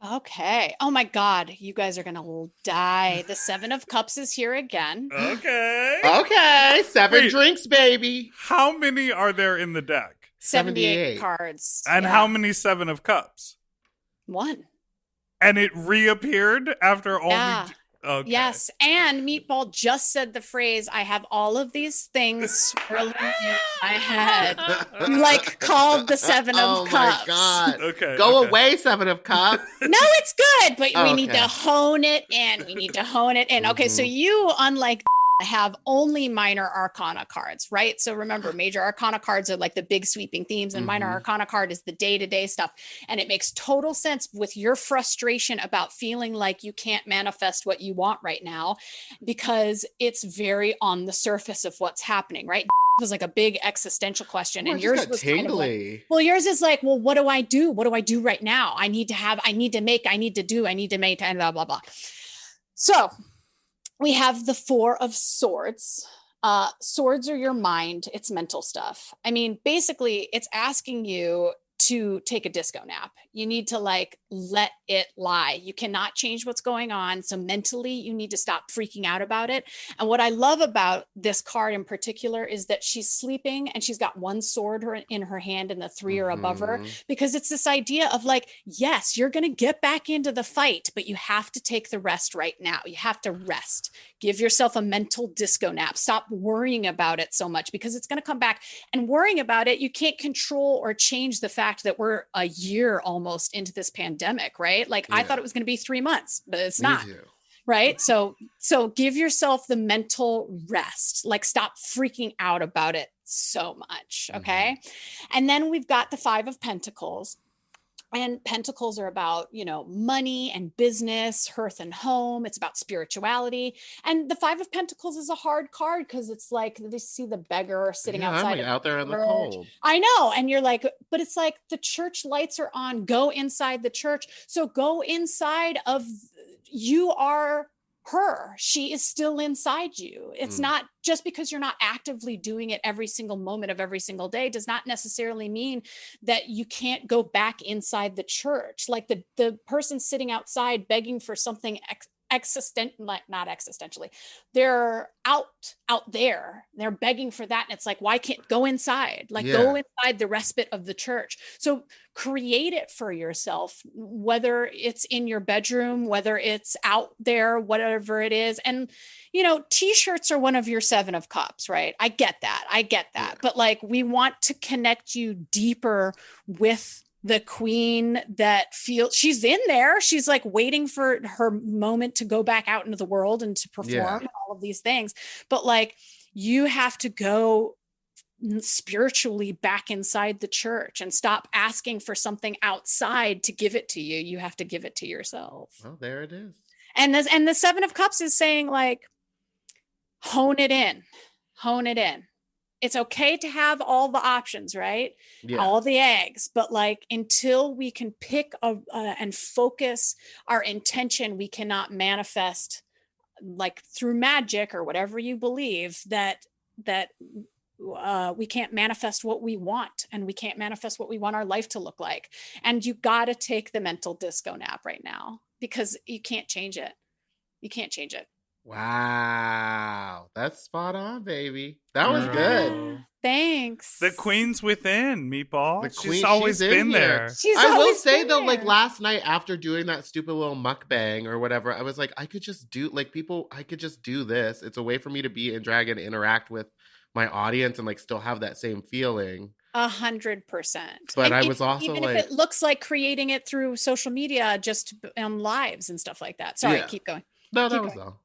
[SPEAKER 6] Okay. Oh my God, you guys are gonna die. The Seven of Cups is here again.
[SPEAKER 3] Okay.
[SPEAKER 4] Okay, 7
[SPEAKER 3] Wait.
[SPEAKER 4] drinks, baby.
[SPEAKER 3] How many are there in the deck?
[SPEAKER 6] 78
[SPEAKER 4] 78.
[SPEAKER 6] cards.
[SPEAKER 3] And
[SPEAKER 6] Yeah.
[SPEAKER 3] how many Seven of Cups?
[SPEAKER 6] One.
[SPEAKER 3] And it reappeared after only...
[SPEAKER 6] Yeah.
[SPEAKER 3] Okay.
[SPEAKER 6] Yes. And Meatball just said the phrase, I have all of these things swirling in my head. Like called the Seven of
[SPEAKER 4] Oh
[SPEAKER 6] Cups.
[SPEAKER 4] my God.
[SPEAKER 3] Okay.
[SPEAKER 4] Go
[SPEAKER 3] okay.
[SPEAKER 4] away, 7 of Cups.
[SPEAKER 6] No, it's good, but we need
[SPEAKER 4] Okay.
[SPEAKER 6] to hone it in. We need to hone it in. Okay, so
[SPEAKER 4] Mhm.
[SPEAKER 6] you, unlike have only minor arcana cards, right? So remember, major arcana cards are like the big sweeping themes, and minor
[SPEAKER 4] Mhm.
[SPEAKER 6] arcana card is the day-to-day stuff. And it makes total sense with your frustration about feeling like you can't manifest what you want right now, because it's very on the surface of what's happening, right? It was like a big existential question,
[SPEAKER 4] Ooh, I
[SPEAKER 6] and
[SPEAKER 4] just
[SPEAKER 6] yours
[SPEAKER 4] got
[SPEAKER 6] was kind of like,
[SPEAKER 4] tingly.
[SPEAKER 6] well, yours is like, well, what do I do? What do I do right now? I need to make, I need to maintain, blah, blah, blah. So we have the Four of Swords. Swords are your mind. It's mental stuff. I mean, basically, it's asking you to take a disco nap. You need to like let it lie. You cannot change what's going on. So mentally, you need to stop freaking out about it. And what I love about this card in particular is that she's sleeping and she's got one sword in her hand and the three are above her,
[SPEAKER 4] Mhm.
[SPEAKER 6] because it's this idea of like, yes, you're going to get back into the fight, but you have to take the rest right now. You have to rest. Give yourself a mental disco nap. Stop worrying about it so much because it's going to come back. And worrying about it, you can't control or change the fact that we're a year almost into this pandemic, right? Like I
[SPEAKER 4] Yeah.
[SPEAKER 6] thought it was going to be 3 months, but it's
[SPEAKER 4] Me
[SPEAKER 6] not.
[SPEAKER 4] too.
[SPEAKER 6] Right. So give yourself the mental rest, like stop freaking out about it so much. Okay. And then we've got the Five of Pentacles. And pentacles are about, money and business, hearth and home. It's about spirituality. And the Five of Pentacles is a hard card because it's like they see the beggar sitting
[SPEAKER 4] Yeah, I'm
[SPEAKER 6] outside
[SPEAKER 4] like
[SPEAKER 6] of
[SPEAKER 4] out there in the
[SPEAKER 6] church.
[SPEAKER 4] cold.
[SPEAKER 6] I know. And you're like, but it's like the church lights are on. Go inside the church. So go inside of, you are her. She is still inside you. It's not just because you're not actively doing it every single moment of every single day does not necessarily mean that you can't go back inside the church. Like the person sitting outside begging for something not existentially, they're out there, they're begging for that, and it's like, why can't go inside, like go inside the respite of the church. So create it for yourself, whether it's in your bedroom, whether it's out there, whatever it is. And t-shirts are one of your Seven of Cups, right? I get that. But like, we want to connect you deeper with the queen that feels she's in there. She's like waiting for her moment to go back out into the world and to perform and all of these things. But like, you have to go spiritually back inside the church and stop asking for something outside to give it to you. You have to give it to yourself.
[SPEAKER 4] Well, there it is.
[SPEAKER 6] And the Seven of Cups is saying, like, hone it in. It's okay to have all the options, right?
[SPEAKER 4] Yeah.
[SPEAKER 6] All the eggs, but like until we can pick and focus our intention, we cannot manifest, like through magic or whatever you believe, that we can't manifest what we want, and we can't manifest what we want our life to look like. And you got to take the mental disco nap right now, because you can't change it. You can't change it.
[SPEAKER 4] Wow. That's spot on, baby. That was good.
[SPEAKER 6] Thanks.
[SPEAKER 3] The queen's within, Meatball.
[SPEAKER 4] The queen-
[SPEAKER 3] she's always
[SPEAKER 4] she's in
[SPEAKER 3] been
[SPEAKER 4] here.
[SPEAKER 3] there.
[SPEAKER 4] I will say though, like last night after doing that stupid little mukbang or whatever, I was like, I could just do this. It's a way for me to be in drag and interact with my audience and like still have that same feeling.
[SPEAKER 6] 100%.
[SPEAKER 4] But
[SPEAKER 6] And
[SPEAKER 4] I was also
[SPEAKER 6] even
[SPEAKER 4] like,
[SPEAKER 6] if it looks like creating it through social media, just lives and stuff like that. Sorry,
[SPEAKER 4] Yeah.
[SPEAKER 6] keep going.
[SPEAKER 4] no, that
[SPEAKER 6] keep
[SPEAKER 4] was
[SPEAKER 6] going.
[SPEAKER 4] all.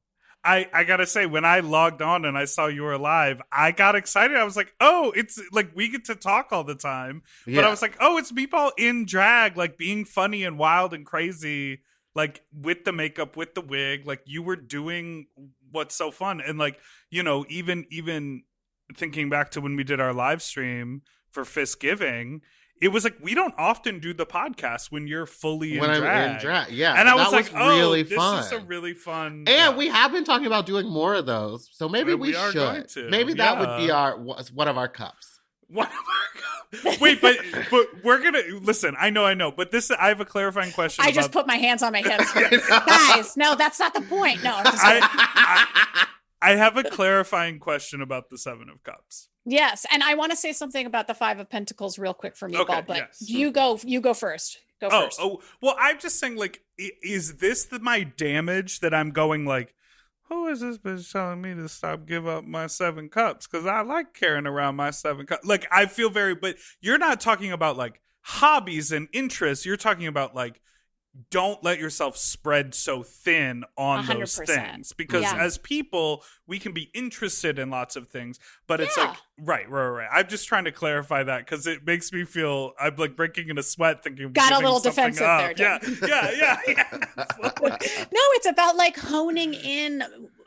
[SPEAKER 3] I gotta say, when I logged on and I saw you were live, I got excited. I was like, oh, it's like we get to talk all the time.
[SPEAKER 4] Yeah.
[SPEAKER 3] But I was like, oh, it's Meatball in drag, like being funny and wild and crazy, like with the makeup, with the wig. Like you were doing what's so fun. And like, you know, even thinking back to when we did our live stream for Fist Giving, it was like, we don't often do the podcast when you're fully
[SPEAKER 4] When
[SPEAKER 3] in
[SPEAKER 4] I'm
[SPEAKER 3] drag.
[SPEAKER 4] in drag, yeah.
[SPEAKER 3] And I was
[SPEAKER 4] that
[SPEAKER 3] like, oh,
[SPEAKER 4] really
[SPEAKER 3] this
[SPEAKER 4] fun.
[SPEAKER 3] is a really fun.
[SPEAKER 4] And we have been talking about doing more of those, so maybe
[SPEAKER 3] And
[SPEAKER 4] we
[SPEAKER 3] we are going
[SPEAKER 4] should.
[SPEAKER 3] to,
[SPEAKER 4] Maybe that would be
[SPEAKER 3] yeah.
[SPEAKER 4] one of our cups.
[SPEAKER 3] One of our wait, but we're gonna listen. I know, but this I have a clarifying question.
[SPEAKER 6] I just put my hands on my hips. Guys, no, that's not the point. No, I'm just
[SPEAKER 3] I have a clarifying question about the Seven of Cups.
[SPEAKER 6] yes, and I want to say something about the Five of Pentacles real quick for Meatball,
[SPEAKER 3] Okay,
[SPEAKER 6] but
[SPEAKER 3] yes.
[SPEAKER 6] you go first. Go first.
[SPEAKER 3] Oh, well, I'm just saying, like, is this my damage that I'm going like, who is this bitch telling me to give up my 7 cups? Because I like carrying around my 7 cups. Like, I feel but you're not talking about like hobbies and interests. You're talking about like, don't let yourself spread so thin on those
[SPEAKER 6] 100%.
[SPEAKER 3] things, because
[SPEAKER 6] Yeah.
[SPEAKER 3] as people we can be interested in lots of things, but it's
[SPEAKER 6] Yeah.
[SPEAKER 3] like right. I'm just trying to clarify that because it makes me feel I'm like breaking in a sweat thinking of
[SPEAKER 6] Got a
[SPEAKER 3] giving
[SPEAKER 6] little
[SPEAKER 3] something
[SPEAKER 6] defensive
[SPEAKER 3] up.
[SPEAKER 6] there,
[SPEAKER 3] Yeah.
[SPEAKER 6] No, it's about like honing in.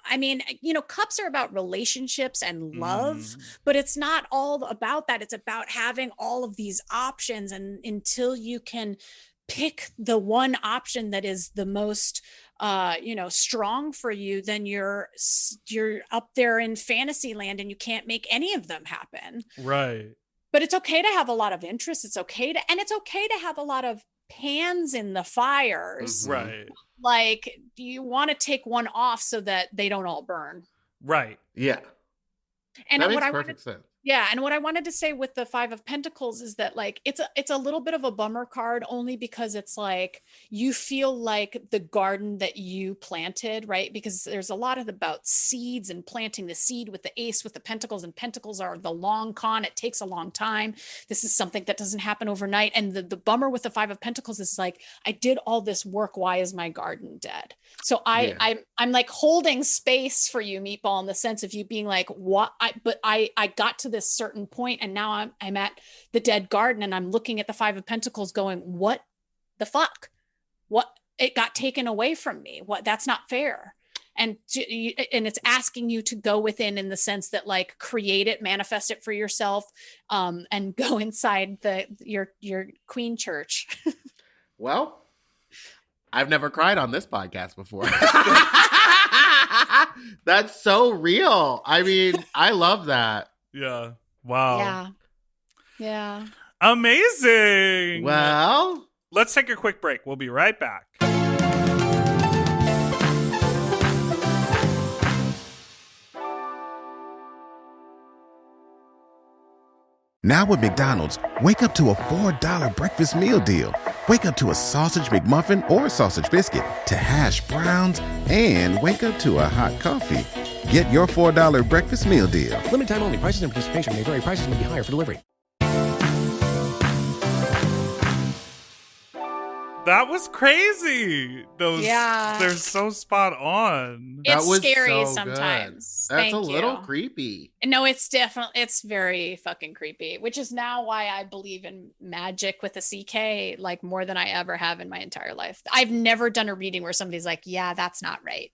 [SPEAKER 6] I mean, you know, cups are about relationships and love, but it's not all about that. It's about having all of these options, and until you can pick the one option that is the most strong for you, then you're up there in fantasy land and you can't make any of them happen.
[SPEAKER 3] Right.
[SPEAKER 6] But it's okay to have a lot of interest. It's okay to have a lot of pans in the fires.
[SPEAKER 4] Mhm.
[SPEAKER 3] Right.
[SPEAKER 6] Like, you want to take one off so that they don't all burn.
[SPEAKER 3] Right.
[SPEAKER 4] Yeah.
[SPEAKER 6] And
[SPEAKER 4] that
[SPEAKER 6] what
[SPEAKER 4] makes
[SPEAKER 6] I
[SPEAKER 4] perfect sense.
[SPEAKER 6] and what I wanted to say with the Five of Pentacles is that like it's a little bit of a bummer card, only because it's like you feel like the garden that you planted, right? Because there's a lot about seeds and planting the seed with the Ace with the Pentacles, and Pentacles are the long con. It takes a long time. This is something that doesn't happen overnight. And the bummer with the Five of Pentacles is like, I did all this work. Why is my garden dead? So I'm like holding space for you, Meatball, in the sense of you being like, what? I got to this certain point, and now I'm at the dead garden, and I'm looking at the Five of Pentacles going, what the fuck? What? It got taken away from me. What? That's not fair. And it's asking you to go within, in the sense that like create it, manifest it for yourself, and go inside your queen church.
[SPEAKER 4] Well, I've never cried on this podcast before. That's so real. I mean, I love that.
[SPEAKER 3] Yeah. Wow.
[SPEAKER 6] Yeah.
[SPEAKER 3] Amazing.
[SPEAKER 4] Well,
[SPEAKER 3] Let's take a quick break. We'll be right back.
[SPEAKER 7] Now with McDonald's, wake up to a $4 breakfast meal deal. Wake up to a sausage McMuffin or sausage biscuit, to hash browns, and wake up to a hot coffee. Get your $4 breakfast meal deal.
[SPEAKER 8] Limited time only. Prices and participation may vary. Prices may be higher for delivery.
[SPEAKER 3] That was crazy. They're so spot on.
[SPEAKER 4] That
[SPEAKER 6] It's
[SPEAKER 4] was
[SPEAKER 6] scary
[SPEAKER 4] so
[SPEAKER 6] sometimes.
[SPEAKER 4] good. That's
[SPEAKER 6] Thank
[SPEAKER 4] a little
[SPEAKER 6] you.
[SPEAKER 4] creepy.
[SPEAKER 6] No, it's very fucking creepy, which is now why I believe in magic with a CK like more than I ever have in my entire life. I've never done a reading where somebody's like, yeah, that's not right.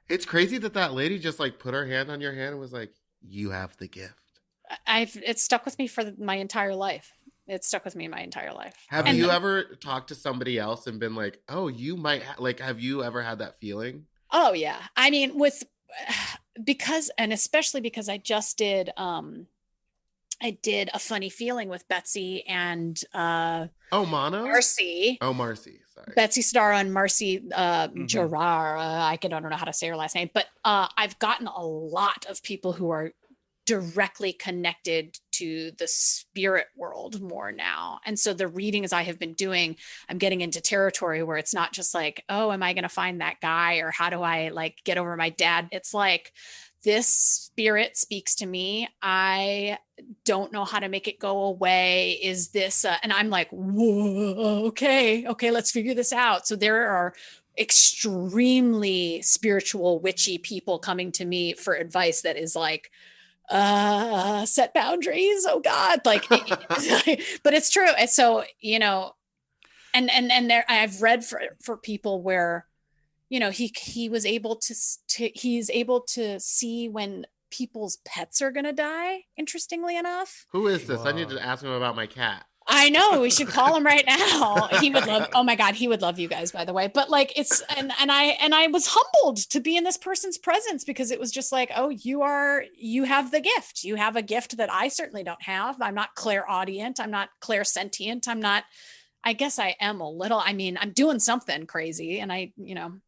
[SPEAKER 4] It's crazy that lady just like put her hand on your hand and was like, you have the gift.
[SPEAKER 6] It's stuck with me for my entire life. It's stuck with me my entire life.
[SPEAKER 4] Have you ever talked to somebody else and been like, oh, you might have you ever had that feeling?
[SPEAKER 6] Oh yeah. I mean, especially because I just did I did a funny feeling with Betsy and
[SPEAKER 4] Mono?
[SPEAKER 6] Marcy.
[SPEAKER 4] Oh, Marcy. Sorry.
[SPEAKER 6] Betsy Starr and Marcy Gerard. I don't know how to say her last name, but I've gotten a lot of people who are directly connected to the spirit world more now. And so the readings I have been doing, I'm getting into territory where it's not just like, oh, am I going to find that guy? Or how do I like get over my dad? It's like, this spirit speaks to me. I don't know how to make it go away. Is this, and I'm like, whoa, okay, let's figure this out. So there are extremely spiritual, witchy people coming to me for advice that is like, set boundaries. Oh God. Like, but it's true. And so, you know, and there, I've read for people where, you know, he was able to he's able to see when people's pets are going to die. Interestingly enough.
[SPEAKER 4] Who is this? I need to ask him about my cat.
[SPEAKER 6] I know, we should call him right now. He would love, oh my God, he would love you guys, by the way. But like, it's, and I was humbled to be in this person's presence because it was just like, oh, you have the gift. You have a gift that I certainly don't have. I'm not clairaudient. I'm not clairsentient. I guess I am a little, I mean, I'm doing something crazy and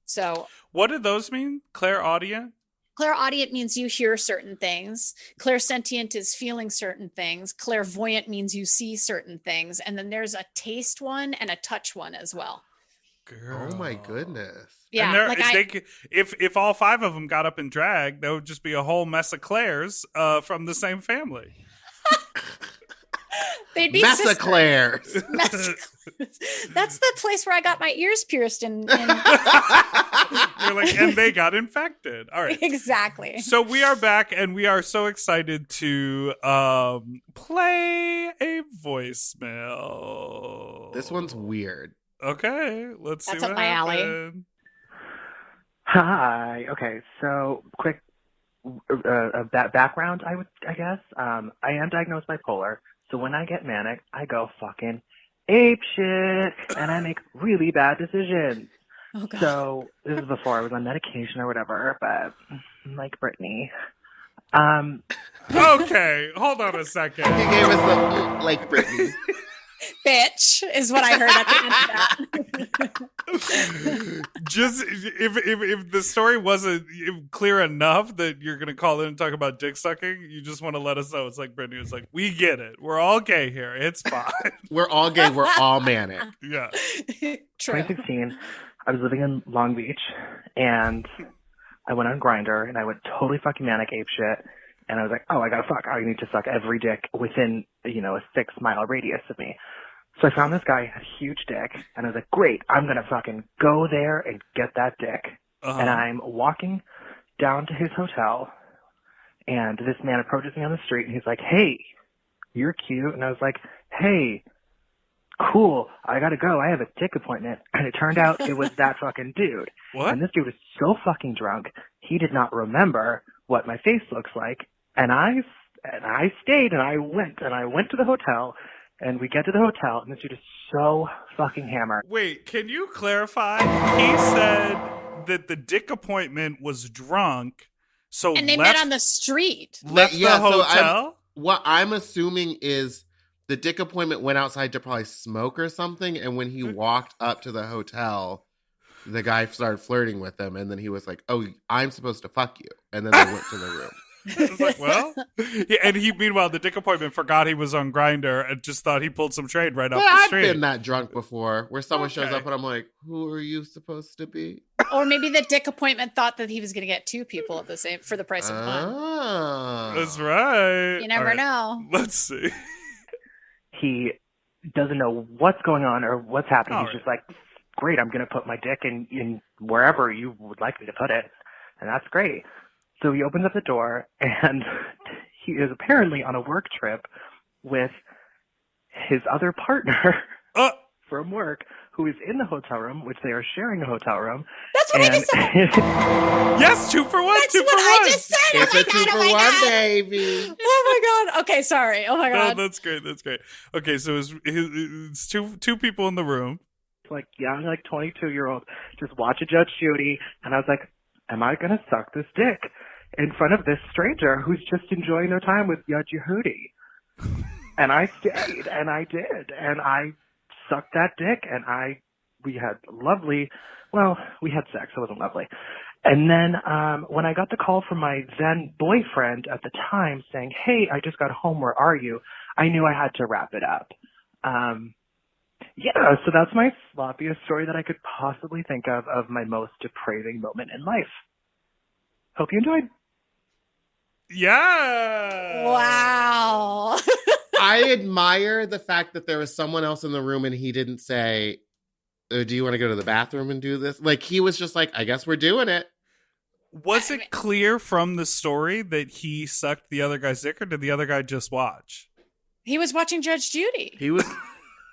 [SPEAKER 6] so.
[SPEAKER 3] What did those mean? Clairaudient?
[SPEAKER 6] Clairaudient means you hear certain things. Clairsentient is feeling certain things. Clairvoyant means you see certain things. And then there's a taste one and a touch one as well.
[SPEAKER 3] Girl.
[SPEAKER 4] Oh my goodness.
[SPEAKER 6] Yeah.
[SPEAKER 3] If all five of them got up and dragged, that would just be a whole mess of Claires from the same family.
[SPEAKER 6] They'd be
[SPEAKER 4] Messaclaires.
[SPEAKER 6] That's the place where I got my ears pierced and
[SPEAKER 3] You're like, and they got infected. All right.
[SPEAKER 6] Exactly.
[SPEAKER 3] So we are back and we are so excited to play a voicemail.
[SPEAKER 4] This one's weird.
[SPEAKER 3] Okay, let's see.
[SPEAKER 6] That's
[SPEAKER 3] what
[SPEAKER 6] up my alley.
[SPEAKER 3] happened.
[SPEAKER 9] Hi. Okay, so quick background, I guess. I am diagnosed bipolar, so when I get manic, I go fucking ape shit, and I make really bad decisions.
[SPEAKER 6] Oh, God.
[SPEAKER 9] So this is before I was on medication or whatever, but like Brittany.
[SPEAKER 3] Okay, hold on a second.
[SPEAKER 4] He gave us the like Britney.
[SPEAKER 6] Bitch is what I heard at the end of that.
[SPEAKER 3] Just if the story wasn't clear enough that you're gonna call in and talk about dick sucking, you just want to let us know. It's like Brittany was like, we get it. We're all gay here. It's fine.
[SPEAKER 4] We're all gay. We're all manic.
[SPEAKER 3] Yeah.
[SPEAKER 6] True.
[SPEAKER 9] 2016, I was living in Long Beach, and I went on Grindr, and I went totally fucking manic ape shit. And I was like, oh, I gotta fuck. I need to suck every dick within, a 6-mile radius of me. So I found this guy, had a huge dick, and I was like, great, I'm gonna fucking go there and get that dick.
[SPEAKER 3] Uh-huh.
[SPEAKER 9] And I'm walking down to his hotel, and this man approaches me on the street, and he's like, hey, you're cute. And I was like, hey, cool, I gotta go. I have a dick appointment. And it turned out it was that fucking dude.
[SPEAKER 3] What?
[SPEAKER 9] And this dude was so fucking drunk, he did not remember what my face looks like. And I stayed, and I went to the hotel, and we get to the hotel, and this dude is so fucking hammered.
[SPEAKER 3] Wait, can you clarify? He said that the dick appointment was drunk, so
[SPEAKER 6] And they met on the street.
[SPEAKER 3] left the hotel.
[SPEAKER 4] What I'm assuming is the dick appointment went outside to probably smoke or something, and when he walked up to the hotel, the guy started flirting with him, and then he was like, oh, I'm supposed to fuck you. And then they went to the room.
[SPEAKER 3] I was like, well, yeah, and meanwhile, the dick appointment forgot he was on Grindr and just thought he pulled some trade right off the
[SPEAKER 4] I've
[SPEAKER 3] street.
[SPEAKER 4] been that drunk before, where someone shows
[SPEAKER 3] Okay.
[SPEAKER 4] up and I'm like, who are you supposed to be?
[SPEAKER 6] Or maybe the dick appointment thought that he was going to get two people for the price of one.
[SPEAKER 4] Oh.
[SPEAKER 3] That's right.
[SPEAKER 6] You never
[SPEAKER 3] All right,
[SPEAKER 6] know.
[SPEAKER 3] Let's see.
[SPEAKER 9] He doesn't know what's going on or what's happening.
[SPEAKER 3] All
[SPEAKER 9] He's
[SPEAKER 3] right.
[SPEAKER 9] just like, great, I'm going to put my dick in wherever you would like me to put it. And that's great. So he opens up the door, and he is apparently on a work trip with his other partner from work, who is in the hotel room, which they are sharing a hotel room.
[SPEAKER 6] That's what I just said.
[SPEAKER 3] Yes, 2 for 1.
[SPEAKER 6] That's
[SPEAKER 3] 2
[SPEAKER 6] what
[SPEAKER 3] for 1.
[SPEAKER 6] I just said.
[SPEAKER 4] It's
[SPEAKER 6] Oh
[SPEAKER 4] a
[SPEAKER 6] my
[SPEAKER 4] 2
[SPEAKER 6] God,
[SPEAKER 4] for
[SPEAKER 6] oh my
[SPEAKER 4] 1,
[SPEAKER 6] God.
[SPEAKER 4] baby.
[SPEAKER 6] Oh my God. Okay, sorry. Oh my
[SPEAKER 3] No,
[SPEAKER 6] God.
[SPEAKER 3] that's great. That's great. Okay, so it's two people in the room.
[SPEAKER 9] Like young, like 22-year-old, just watching Judge Judy, and I was like, am I going to suck this dick in front of this stranger who's just enjoying their time with Judge Yehudi? And I stayed, and I did, and I sucked that dick, and we had we had sex, it wasn't lovely. And then when I got the call from my then boyfriend at the time saying, hey, I just got home, where are you? I knew I had to wrap it up. Yeah, so that's my sloppiest story that I could possibly think of my most depraving moment in life. Hope you enjoyed.
[SPEAKER 3] Yeah.
[SPEAKER 6] Wow.
[SPEAKER 4] I admire the fact that there was someone else in the room and he didn't say, do you want to go to the bathroom and do this? Like, he was just like, I guess we're doing it.
[SPEAKER 3] Was it clear from the story that he sucked the other guy's dick, or did the other guy just watch?
[SPEAKER 6] He was watching Judge Judy.
[SPEAKER 4] He was...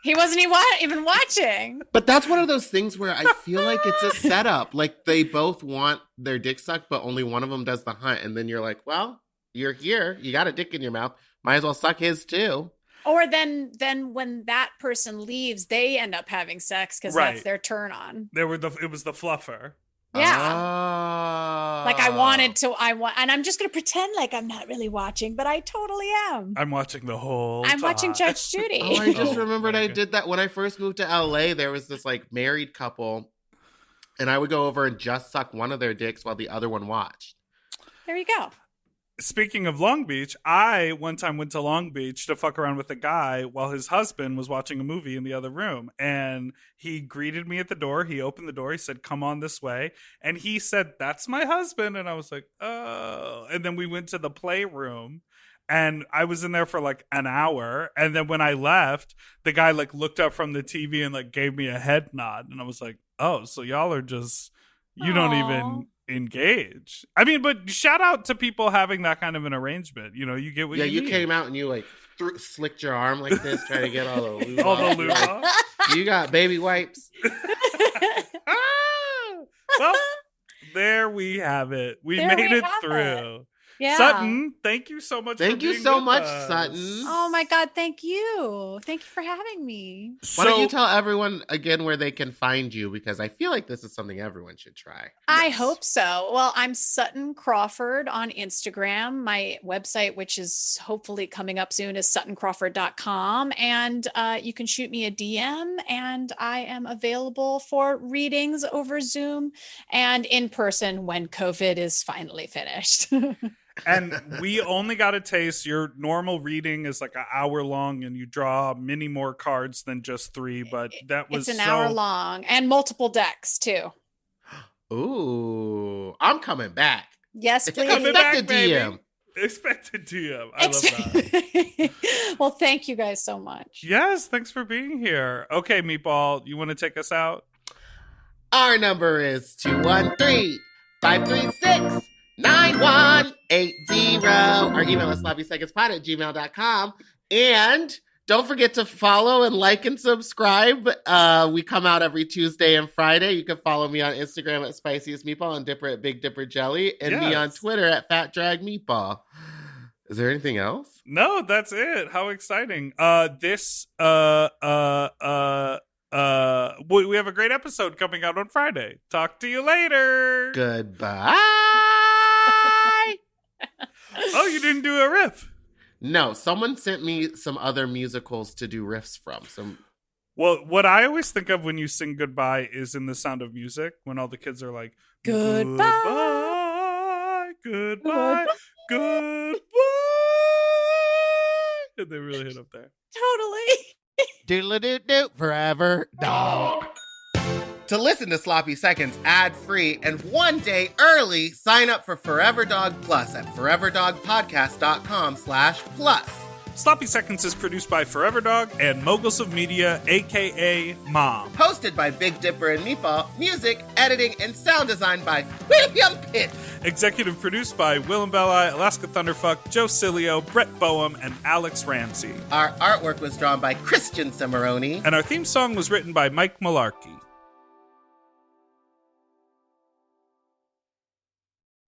[SPEAKER 6] He wasn't even watching.
[SPEAKER 4] But that's one of those things where I feel like it's a setup. Like, they both want their dick sucked, but only one of them does the hunt. And then you're like, well, you're here. You got a dick in your mouth. Might as well suck his too.
[SPEAKER 6] Or then when that person leaves, they end up having sex because
[SPEAKER 3] Right.
[SPEAKER 6] that's their turn on.
[SPEAKER 3] It was the fluffer.
[SPEAKER 6] Yeah.
[SPEAKER 4] Oh.
[SPEAKER 6] Like and I'm just going to pretend like I'm not really watching, but I totally am.
[SPEAKER 3] I'm watching the whole
[SPEAKER 6] I'm watching
[SPEAKER 3] time.
[SPEAKER 6] Judge Judy.
[SPEAKER 4] Oh, I just
[SPEAKER 3] Oh,
[SPEAKER 4] remembered
[SPEAKER 3] my
[SPEAKER 4] I
[SPEAKER 3] God.
[SPEAKER 4] did that when I first moved to LA. There was this like married couple, and I would go over and just suck one of their dicks while the other one watched.
[SPEAKER 6] There you go.
[SPEAKER 3] Speaking of Long Beach, I one time went to Long Beach to fuck around with a guy while his husband was watching a movie in the other room. And he greeted me at the door. He opened the door. He said, come on this way. And he said, that's my husband. And I was like, oh. And then we went to the playroom. And I was in there for like an hour. And then when I left, the guy like looked up from the TV and like gave me a head nod. And I was like, oh, so y'all are just, you don't
[SPEAKER 6] Aw.
[SPEAKER 3] even engage. I mean, but shout out to people having that kind of an arrangement. You know, you get what
[SPEAKER 4] Yeah,
[SPEAKER 3] you
[SPEAKER 4] you
[SPEAKER 3] need.
[SPEAKER 4] came out and you like slicked your arm like this, trying to get all the lube
[SPEAKER 3] All the
[SPEAKER 4] off.
[SPEAKER 3] lube
[SPEAKER 4] Like,
[SPEAKER 3] off.
[SPEAKER 4] you got baby wipes.
[SPEAKER 3] Ah! Well, there we have it. We
[SPEAKER 6] There
[SPEAKER 3] made
[SPEAKER 6] we
[SPEAKER 3] it
[SPEAKER 6] have
[SPEAKER 3] through.
[SPEAKER 6] Yeah.
[SPEAKER 3] Sutton, thank you so much.
[SPEAKER 4] Thank
[SPEAKER 3] for
[SPEAKER 4] you
[SPEAKER 3] being
[SPEAKER 4] so
[SPEAKER 3] with
[SPEAKER 4] much,
[SPEAKER 3] us.
[SPEAKER 4] Sutton.
[SPEAKER 6] Oh my God, thank you. Thank you for having me.
[SPEAKER 4] Why don't you
[SPEAKER 3] So-
[SPEAKER 4] tell everyone again where they can find you? Because I feel like this is something everyone should try.
[SPEAKER 6] I hope so. Well, I'm Sutton Crawford on Instagram. My website, which is hopefully coming up soon, is suttoncrawford.com. And you can shoot me a DM, and I am available for readings over Zoom and in person when COVID is finally finished.
[SPEAKER 3] And we only got a taste. Your normal reading is like an hour long, and you draw many more cards than just 3. But that was
[SPEAKER 6] It's an hour long and multiple decks too.
[SPEAKER 4] Ooh, I'm coming back.
[SPEAKER 6] Yes, please.
[SPEAKER 3] Coming
[SPEAKER 4] Expect
[SPEAKER 3] back,
[SPEAKER 4] a
[SPEAKER 3] baby.
[SPEAKER 4] DM.
[SPEAKER 3] Expected DM. I love that.
[SPEAKER 6] Well, thank you guys so much.
[SPEAKER 3] Yes, thanks for being here. Okay, Meatball, you want to take us out?
[SPEAKER 4] Our number is 213-536-9180. Our email is sloppysecondspot@gmail.com. And don't forget to follow and like and subscribe. We come out every Tuesday and Friday. You can follow me on Instagram at Spiciest Meatball and Dipper at Big Dipper Jelly, and me on
[SPEAKER 3] Yes.
[SPEAKER 4] Twitter at Fat Drag Meatball. Is there anything else?
[SPEAKER 3] No, that's it. How exciting. We have a great episode coming out on Friday. Talk to you later.
[SPEAKER 4] Goodbye.
[SPEAKER 3] Oh, you didn't do a riff.
[SPEAKER 4] No, someone sent me some other musicals to do riffs from.
[SPEAKER 3] Well, what I always think of when you sing goodbye is in The Sound of Music, when all the kids are like,
[SPEAKER 6] Goodbye.
[SPEAKER 3] goodbye, goodbye. And they really hit up there.
[SPEAKER 6] Totally.
[SPEAKER 4] Doodle-doo-doo, forever dog. To listen to Sloppy Seconds ad-free and one day early, sign up for Forever Dog Plus at foreverdogpodcast.com/plus.
[SPEAKER 3] Sloppy Seconds is produced by Forever Dog and Moguls of Media, aka Mom.
[SPEAKER 4] Hosted by Big Dipper and Meatball. Music, editing, and sound design by William Pitts.
[SPEAKER 3] Executive produced by Willem Belli, Alaska Thunderfuck, Joe Cilio, Brett Boehm, and Alex Ramsey.
[SPEAKER 4] Our artwork was drawn by Christian Cimarroni.
[SPEAKER 3] And our theme song was written by Mike Malarkey.